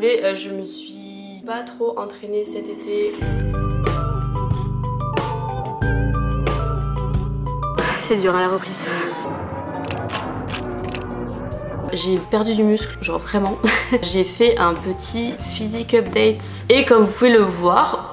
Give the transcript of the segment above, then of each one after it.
voulez, je me suis pas trop entraînée cet été. C'est dur à la reprise. J'ai perdu du muscle, genre vraiment. J'ai fait un petit physique update et comme vous pouvez le voir,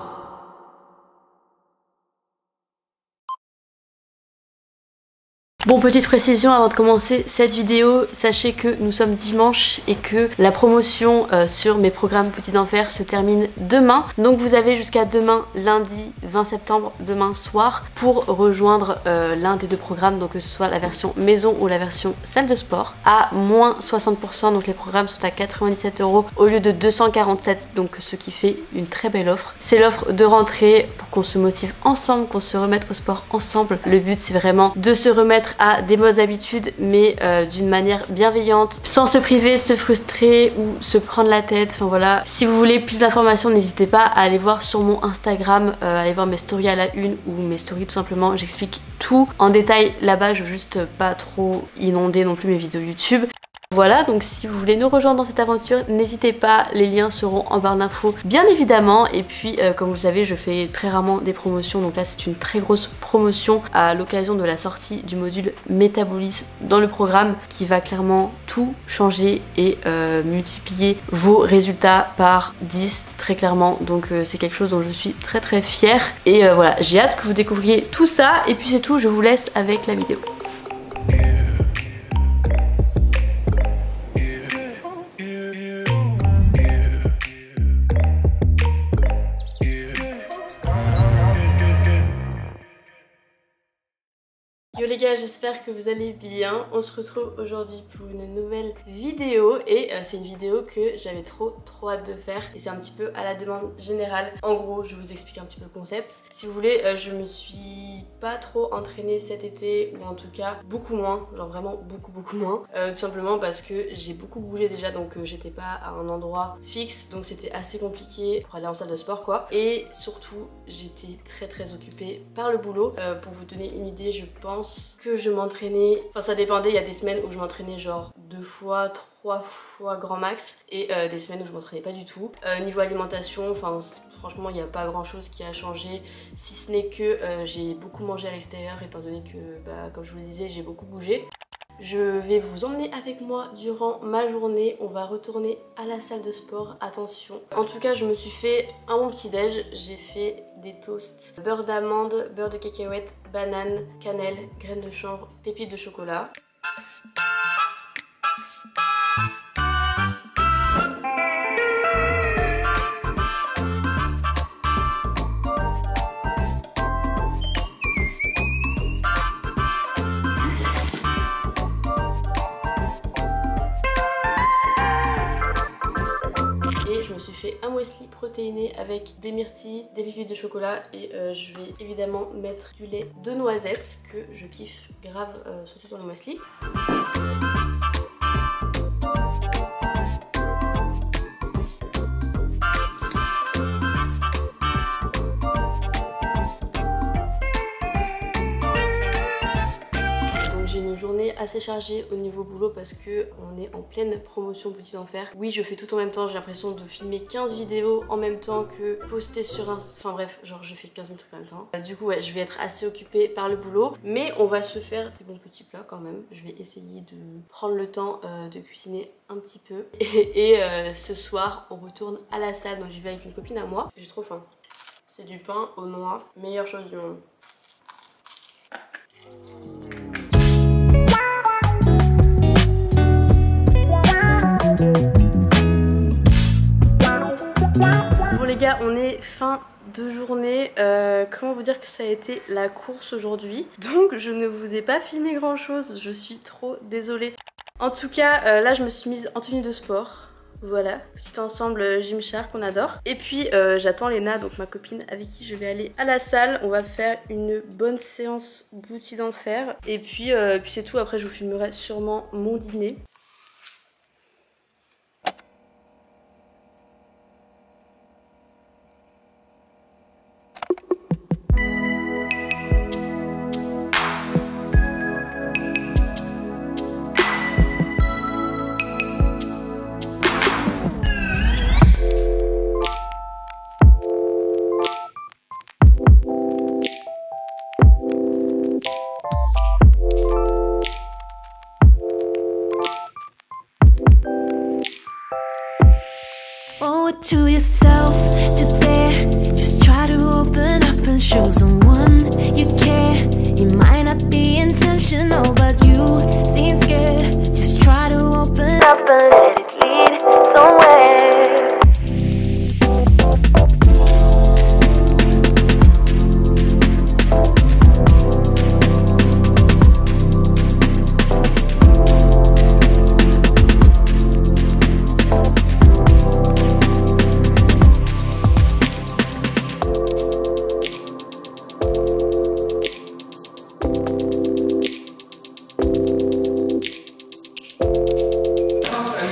bon, petite précision avant de commencer cette vidéo, sachez que nous sommes dimanche et que la promotion sur mes programmes Boutique d'Enfer se termine demain. Donc vous avez jusqu'à demain, lundi 20 septembre, demain soir, pour rejoindre l'un des deux programmes, donc que ce soit la version maison ou la version salle de sport, à moins 60%. Donc les programmes sont à 97 € au lieu de 247, donc ce qui fait une très belle offre. C'est l'offre de rentrée pour qu'on se motive ensemble, qu'on se remette au sport ensemble. Le but c'est vraiment de se remettre à des bonnes habitudes, mais d'une manière bienveillante, sans se priver, se frustrer ou se prendre la tête. Enfin voilà, si vous voulez plus d'informations, n'hésitez pas à aller voir sur mon Instagram, aller voir mes stories à la une ou mes stories tout simplement. J'explique tout en détail là-bas, je veux juste pas trop inonder non plus mes vidéos YouTube. Voilà, donc si vous voulez nous rejoindre dans cette aventure, n'hésitez pas, les liens seront en barre d'infos bien évidemment. Et puis comme vous le savez, je fais très rarement des promotions, donc là c'est une très grosse promotion à l'occasion de la sortie du module métabolisme dans le programme qui va clairement tout changer et multiplier vos résultats par 10 très clairement. Donc c'est quelque chose dont je suis très très fière et voilà, j'ai hâte que vous découvriez tout ça. Et puis c'est tout, je vous laisse avec la vidéo. Yo les gars, j'espère que vous allez bien. On se retrouve aujourd'hui pour une nouvelle vidéo et c'est une vidéo que j'avais trop hâte de faire et c'est un petit peu à la demande générale. En gros, je vous explique un petit peu le concept. Si vous voulez, je me suis pas trop entraînée cet été, ou en tout cas beaucoup moins, genre vraiment beaucoup moins, tout simplement parce que j'ai beaucoup bougé déjà, donc j'étais pas à un endroit fixe, donc c'était assez compliqué pour aller en salle de sport quoi. Et surtout, j'étais très occupée par le boulot. Pour vous donner une idée, je pense que je m'entraînais, enfin ça dépendait, il y a des semaines où je m'entraînais genre 2 fois, 3 fois grand max et des semaines où je m'entraînais pas du tout. Niveau alimentation, enfin franchement il n'y a pas grand chose qui a changé, si ce n'est que j'ai beaucoup mangé à l'extérieur étant donné que bah, comme je vous le disais, j'ai beaucoup bougé. Je vais vous emmener avec moi durant ma journée, on va retourner à la salle de sport, attention. En tout cas, je me suis fait un bon petit déj, j'ai fait des toasts, beurre d'amande, beurre de cacahuète, banane, cannelle, graines de chanvre, pépites de chocolat. Je me suis fait un muesli protéiné avec des myrtilles, des pépites de chocolat et je vais évidemment mettre du lait de noisette que je kiffe grave surtout dans le muesli. Journée assez chargée au niveau boulot parce que on est en pleine promotion Boutique d'Enfer. Oui, je fais tout en même temps, j'ai l'impression de filmer 15 vidéos en même temps que poster sur un... Enfin bref, genre je fais 15 000 trucs en même temps. Du coup ouais, je vais être assez occupée par le boulot, mais on va se faire des bons petits plats quand même. Je vais essayer de prendre le temps de cuisiner un petit peu. Et ce soir, on retourne à la salle, donc j'y vais avec une copine à moi. J'ai trop faim. C'est du pain aux noix, meilleure chose du monde. Bon les gars, on est fin de journée. Comment vous dire que ça a été la course aujourd'hui. Donc je ne vous ai pas filmé grand chose, je suis trop désolée. En tout cas, là je me suis mise en tenue de sport. Voilà, petit ensemble Gymshark qu'on adore. Et puis j'attends Léna, donc ma copine avec qui je vais aller à la salle. On va faire une bonne séance Boutique d'Enfer. Et puis c'est tout, après je vous filmerai sûrement mon dîner. Owe it to yourself to dare. Just try to open up and show someone you care. It might not be intentional, but you seem scared. Just try to open up and let it lead somewhere.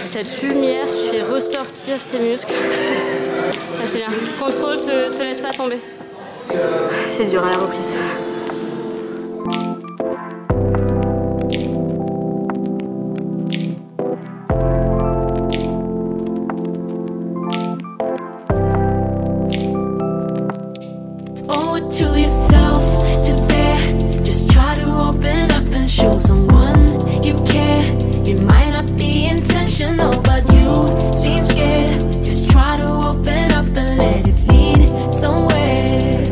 Cette lumière qui fait ressortir tes muscles. Ah, c'est bien. Contrôle, te laisse pas tomber. C'est dur à la reprise. Owe it to yourself to dare. Just try to open up and show someone you care. It might not be intentional, but you seem scared. Just try to open up and let it lead somewhere.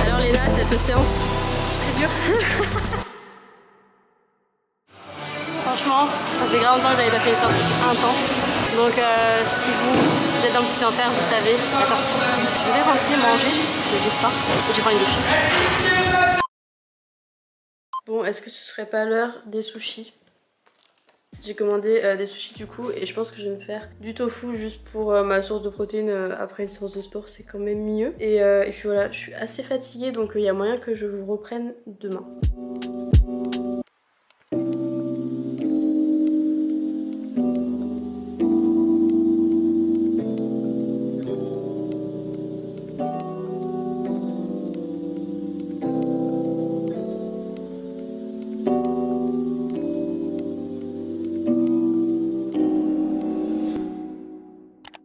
Alors Léna, cette séance, très dure. Franchement, ça faisait grave longtemps que j'avais pas fait une sortie intense. Donc si vous êtes dans le petit enfer, vous savez la sortie. Je vais rentrer manger parce que j'ai faim et je vais prendre une douche. Bon, est-ce que ce serait pas l'heure des sushis? J'ai commandé des sushis du coup et je pense que je vais me faire du tofu juste pour ma source de protéines après une séance de sport, c'est quand même mieux. Et puis voilà, je suis assez fatiguée donc il y a moyen que je vous reprenne demain.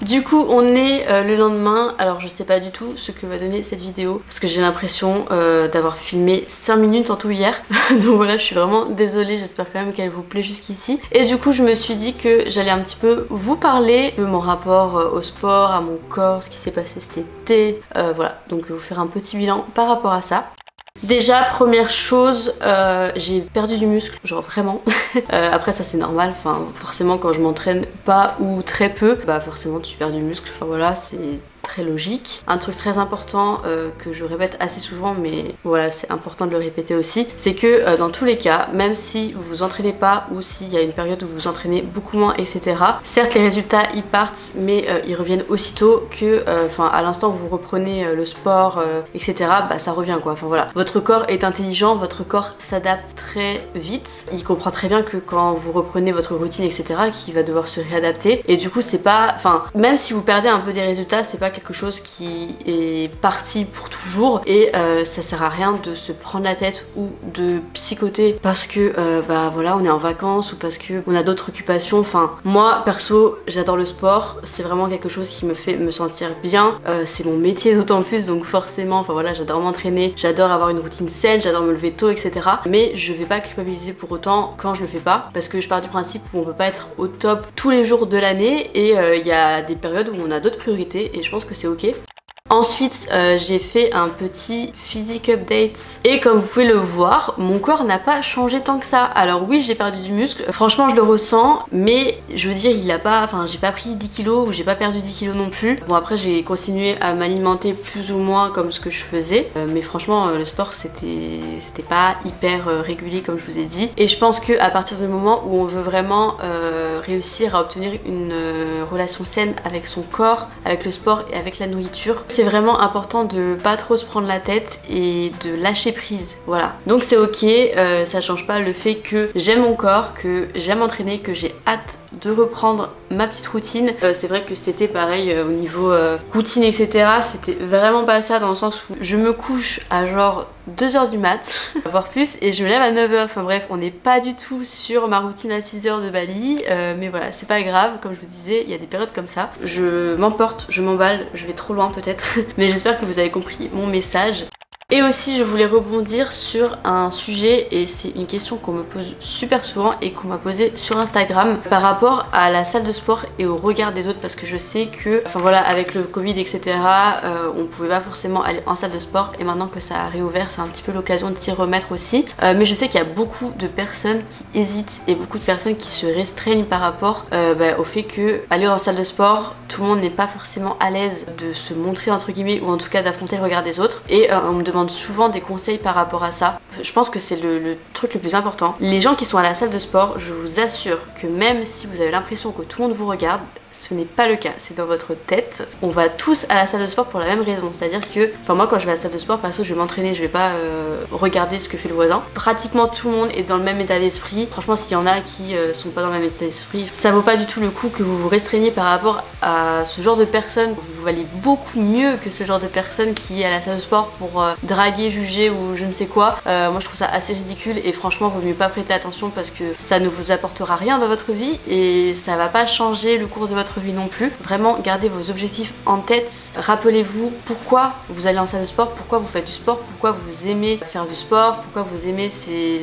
Du coup on est le lendemain, alors je sais pas du tout ce que va donner cette vidéo parce que j'ai l'impression d'avoir filmé 5 minutes en tout hier. Donc voilà, je suis vraiment désolée, j'espère quand même qu'elle vous plaît jusqu'ici. Et du coup je me suis dit que j'allais un petit peu vous parler de mon rapport au sport, à mon corps, ce qui s'est passé cet été, voilà, donc vous faire un petit bilan par rapport à ça. Déjà, première chose, j'ai perdu du muscle, genre vraiment. Après ça c'est normal, enfin forcément quand je m'entraîne pas ou très peu, bah forcément tu perds du muscle, enfin voilà, c'est très logique. Un truc très important que je répète assez souvent, mais voilà c'est important de le répéter aussi, c'est que dans tous les cas, même si vous vous entraînez pas ou s'il y a une période où vous vous entraînez beaucoup moins, etc. Certes les résultats ils partent, mais ils reviennent aussitôt que, enfin à l'instant où vous reprenez le sport, etc. Bah ça revient quoi. Enfin voilà, votre corps est intelligent, votre corps s'adapte très vite. Il comprend très bien que quand vous reprenez votre routine, etc. qu'il va devoir se réadapter. Et du coup c'est pas, enfin même si vous perdez un peu des résultats, c'est pas quelque chose qui est parti pour toujours et ça sert à rien de se prendre la tête ou de psychoter parce que bah voilà on est en vacances ou parce que on a d'autres occupations. Enfin moi perso j'adore le sport, c'est vraiment quelque chose qui me fait me sentir bien, c'est mon métier d'autant plus donc forcément enfin voilà j'adore m'entraîner, j'adore avoir une routine saine, j'adore me lever tôt etc. Mais je vais pas culpabiliser pour autant quand je le fais pas parce que je pars du principe où on peut pas être au top tous les jours de l'année et il y a des périodes où on a d'autres priorités et je pense que c'est ok. Ensuite j'ai fait un petit physique update et comme vous pouvez le voir mon corps n'a pas changé tant que ça. Alors oui j'ai perdu du muscle, franchement je le ressens mais je veux dire il a pas, enfin j'ai pas pris 10 kilos ou j'ai pas perdu 10 kilos non plus. Bon après j'ai continué à m'alimenter plus ou moins comme ce que je faisais mais franchement le sport c'était pas hyper régulier comme je vous ai dit et je pense que à partir du moment où on veut vraiment réussir à obtenir une relation saine avec son corps, avec le sport et avec la nourriture, c'est vraiment important de pas trop se prendre la tête et de lâcher prise, voilà. Donc c'est ok, ça change pas le fait que j'aime mon corps, que j'aime m'entraîner, que j'ai hâte de reprendre ma petite routine. C'est vrai que cet été pareil au niveau routine etc, c'était vraiment pas ça, dans le sens où je me couche à genre 2h du mat, voire plus, et je me lève à 9h. Enfin bref, on n'est pas du tout sur ma routine à 6h de Bali, mais voilà, c'est pas grave, comme je vous disais, il y a des périodes comme ça. Je m'emporte, je m'emballe, je vais trop loin peut-être, mais j'espère que vous avez compris mon message. Et aussi je voulais rebondir sur un sujet, et c'est une question qu'on me pose super souvent et qu'on m'a posé sur Instagram par rapport à la salle de sport et au regard des autres, parce que je sais que, enfin voilà, avec le Covid etc, on pouvait pas forcément aller en salle de sport, et maintenant que ça a réouvert c'est un petit peu l'occasion de s'y remettre aussi. Mais je sais qu'il y a beaucoup de personnes qui hésitent et beaucoup de personnes qui se restreignent par rapport au fait que aller en salle de sport, tout le monde n'est pas forcément à l'aise de se montrer entre guillemets, ou en tout cas d'affronter le regard des autres, et on me demande souvent des conseils par rapport à ça. Je pense que c'est le truc le plus important. Les gens qui sont à la salle de sport, je vous assure que même si vous avez l'impression que tout le monde vous regarde, ce n'est pas le cas, c'est dans votre tête. On va tous à la salle de sport pour la même raison, c'est-à-dire que, enfin moi quand je vais à la salle de sport, perso je vais m'entraîner, je vais pas regarder ce que fait le voisin. Pratiquement tout le monde est dans le même état d'esprit. Franchement s'il y en a qui sont pas dans le même état d'esprit, ça vaut pas du tout le coup que vous vous restreignez par rapport à ce genre de personnes. Vous valez beaucoup mieux que ce genre de personnes qui est à la salle de sport pour draguer, juger ou je ne sais quoi. Moi je trouve ça assez ridicule, et franchement vaut mieux pas prêter attention, parce que ça ne vous apportera rien dans votre vie et ça va pas changer le cours de votre vie non plus. Vraiment gardez vos objectifs en tête, rappelez-vous pourquoi vous allez en salle de sport, pourquoi vous faites du sport, pourquoi vous aimez faire du sport, pourquoi vous aimez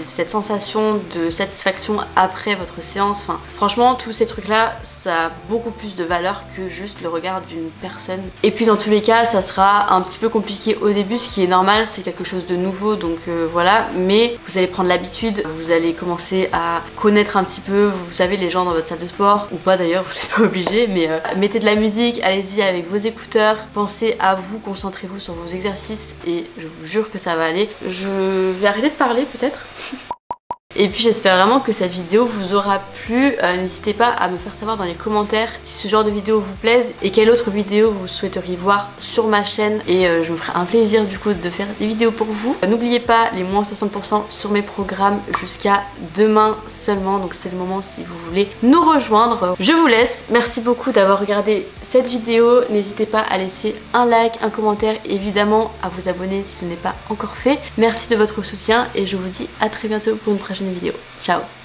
cette sensation de satisfaction après votre séance. Enfin franchement tous ces trucs là, ça a beaucoup plus de valeur que juste le regard d'une personne. Et puis dans tous les cas ça sera un petit peu compliqué au début, ce qui est normal, c'est quelque chose de nouveau, donc voilà, mais vous allez prendre l'habitude, vous allez commencer à connaître un petit peu, vous savez, les gens dans votre salle de sport, ou pas d'ailleurs, vous n'êtes pas obligé, mais mettez de la musique, allez-y avec vos écouteurs, pensez à vous, concentrez-vous sur vos exercices et je vous jure que ça va aller. Je vais arrêter de parler peut-être. Et puis j'espère vraiment que cette vidéo vous aura plu. N'hésitez pas à me faire savoir dans les commentaires si ce genre de vidéo vous plaise et quelle autre vidéo vous souhaiteriez voir sur ma chaîne, et je me ferai un plaisir du coup de faire des vidéos pour vous. N'oubliez pas les moins 60% sur mes programmes jusqu'à demain seulement, donc c'est le moment si vous voulez nous rejoindre. Je vous laisse, merci beaucoup d'avoir regardé cette vidéo, n'hésitez pas à laisser un like, un commentaire, et évidemment à vous abonner si ce n'est pas encore fait. Merci de votre soutien et je vous dis à très bientôt pour une prochaine vidéo. Ciao.